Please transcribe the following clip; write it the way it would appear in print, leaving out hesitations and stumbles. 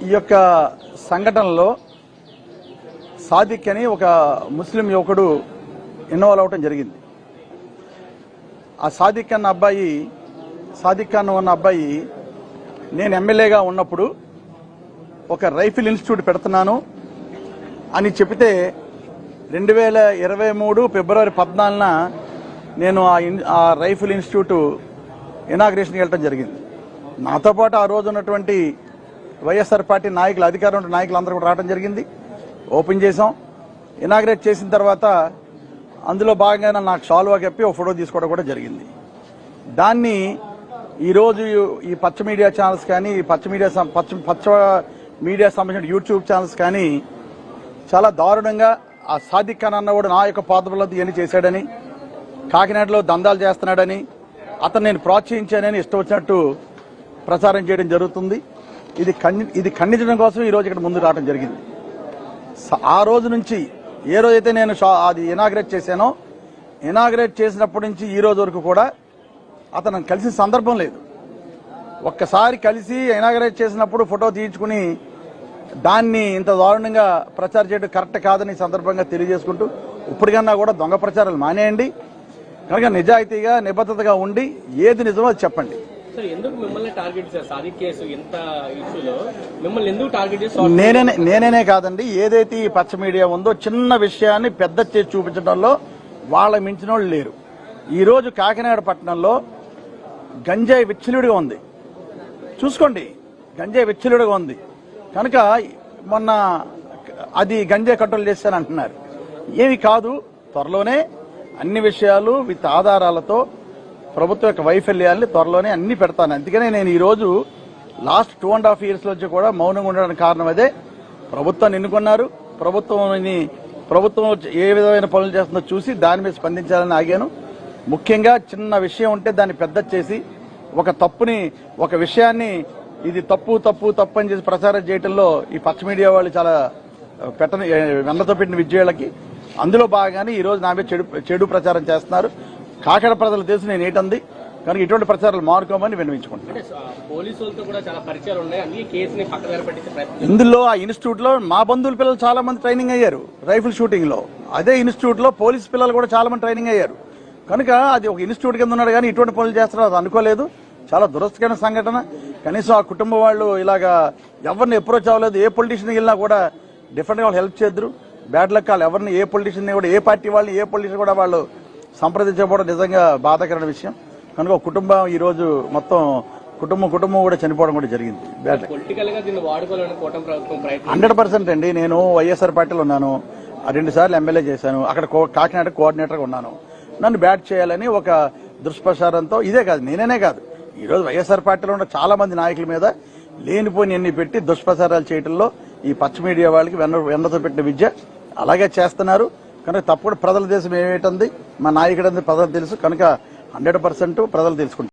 ఈ యొక్క సంఘటనలో సాదిక్ అని ఒక ముస్లిం యువకుడు ఇన్వాల్వ్ అవటం జరిగింది. ఆ సాదిక్ ఖాన్ ఉన్న అబ్బాయి నేను ఎమ్మెల్యేగా ఉన్నప్పుడు ఒక రైఫిల్ ఇన్స్టిట్యూట్ పెడుతున్నాను అని చెబితే 2023 ఫిబ్రవరి 14న నేను ఆ రైఫిల్ ఇన్స్టిట్యూట్ ఇనాగ్రేషన్కి వెళ్ళడం జరిగింది. నాతో పాటు ఆ రోజు ఉన్నటువంటి వైఎస్ఆర్ పార్టీ నాయకులు, అధికారం నాయకులు అందరూ కూడా రావడం జరిగింది. ఓపెన్ చేసాం. ఇనాగ్రేట్ చేసిన తర్వాత అందులో భాగంగా నాకు షాల్వా కప్పి ఒక ఫోటో తీసుకోవడం కూడా జరిగింది. దాన్ని ఈరోజు ఈ పచ్చ మీడియా ఛానల్స్ కానీ, పచ్చ మీడియా సంబంధించిన యూట్యూబ్ ఛానల్స్ కానీ చాలా దారుణంగా ఆ సాదిక్ ఖాన్ అన్నవాడు నా యొక్క పాదబలంతో ఇవన్నీ చేశాడని, కాకినాడలో దందాలు చేస్తున్నాడని, అతను నేను ప్రోత్సహించానని ఇష్టం వచ్చినట్టు ప్రచారం చేయడం జరుగుతుంది. ఇది ఖండించడం కోసం ఈ రోజు ఇక్కడ ముందు రావడం జరిగింది. ఆ రోజు నుంచి ఏ రోజైతే నేను అది ఇనాగ్రేట్ చేశానో, ఇనాగ్రేట్ చేసినప్పటి నుంచి ఈ రోజు వరకు కూడా అతను కలిసిన సందర్భం లేదు. ఒక్కసారి కలిసి ఇనాగ్రేట్ చేసినప్పుడు ఫోటో తీయించుకుని దాన్ని ఇంత దారుణంగా ప్రచారం చేయడం కరెక్ట్ కాదని సందర్భంగా తెలియజేసుకుంటూ, ఇప్పటికన్నా కూడా దొంగ ప్రచారాలు మానేయండి. కనుక నిజాయితీగా నిబద్ధతగా ఉండి ఏది నిజమో అది చెప్పండి. నేనే కాదండి, ఏదైతే ఈ పచ్చ మీడియా ఉందో చిన్న విషయాన్ని పెద్ద చేసి చూపించడంలో వాళ్ళ మించిన వాళ్ళు లేరు. ఈ రోజు కాకినాడ పట్టణంలో గంజాయి విచ్చలుడిగా ఉంది, చూసుకోండి. గంజాయి విచ్చలుడిగా ఉంది కనుక మొన్న అది గంజాయి కంట్రోల్ చేస్తాను అంటున్నారు. ఏమి కాదు, త్వరలోనే అన్ని విషయాలు విత్ ఆధారాలతో ప్రభుత్వం యొక్క వైఫల్యాన్ని త్వరలోనే అన్ని పెడతాను. అందుకనే నేను ఈ రోజు లాస్ట్ 2.5 years నుంచి కూడా మౌనంగా ఉండడానికి కారణం అదే. ప్రభుత్వాన్ని ఎన్నుకున్నారు, ప్రభుత్వం ఏ విధమైన పనులు చేస్తుందో చూసి దాని మీద స్పందించాలని ఆగాను. ముఖ్యంగా చిన్న విషయం ఉంటే దాన్ని పెద్ద చేసి ఒక విషయాన్ని ఇది తప్పు అని చేసి ప్రచారం చేయడంలో ఈ పచ్చ మీడియా వాళ్ళు చాలా వెన్నతో పెట్టిన విజయాలకి అందులో భాగంగానే ఈ రోజు నా మీద చెడు ప్రచారం చేస్తున్నారు. కాకినాడ ప్రజలు తెలుసు నేను ఏంటంది కనుక ఇటువంటి ప్రచారాలు మానుకోమని విన్నవించుకుంటున్నాను. ఇందులో ఆ ఇన్స్టిట్యూట్ లో మా బంధువుల పిల్లలు చాలా మంది ట్రైనింగ్ అయ్యారు రైఫిల్ షూటింగ్ లో. అదే ఇన్స్టిట్యూట్ లో పోలీస్ పిల్లలు కూడా చాలా మంది ట్రైనింగ్ అయ్యారు. కనుక అది ఒక ఇన్స్టిట్యూట్ కింద ఉన్నాడు కానీ ఇటువంటి పనులు చేస్తున్నారు అది అనుకోలేదు. చాలా దురస్థకరమైన సంఘటన. కనీసం ఆ కుటుంబం వాళ్ళు ఇలాగా ఎవరిని అప్రోచ్ అవ్వలేదు. ఏ పొలిటీషియన్ వెళ్ళినా కూడా డిఫరెంట్ గా వాళ్ళు హెల్ప్ చేద్దరు. బ్యాడ్ లక్ వాళ్ళు ఎవరిని ఏ పొలిటీషియన్ కూడా ఏ పార్టీ వాళ్ళని ఏ పొలిటీషియన్ కూడా వాళ్ళు సంప్రదించకపోవడం నిజంగా బాధాకరమైన విషయం. కనుక కుటుంబం ఈ రోజు మొత్తం కుటుంబం కూడా చనిపోవడం కూడా జరిగింది. 100% అండి. నేను వైఎస్ఆర్ పార్టీలో ఉన్నాను, 2 సార్లు ఎమ్మెల్యే చేశాను, అక్కడ కాకినాడ కోఆర్డినేటర్గా ఉన్నాను. నన్ను బ్యాట్ చేయాలని ఒక దుష్ప్రచారంతో ఇదే కాదు నేనే కాదు ఈ రోజు వైఎస్ఆర్ పార్టీలో ఉన్న చాలా మంది నాయకుల మీద లేనిపోని ఎన్ని పెట్టి దుష్ప్రచారాలు చేయడంలో ఈ పచ్చ మీడియా వాళ్ళకి వెన్నతో పెట్టిన విద్య అలాగే చేస్తున్నారు. కనుక తప్పుడు ప్రజల దేశం ఏమిటంది, మా నాయకుడు ప్రజలు తెలుసు. కనుక 100% ప్రజలు తెలుసుకుంటారు.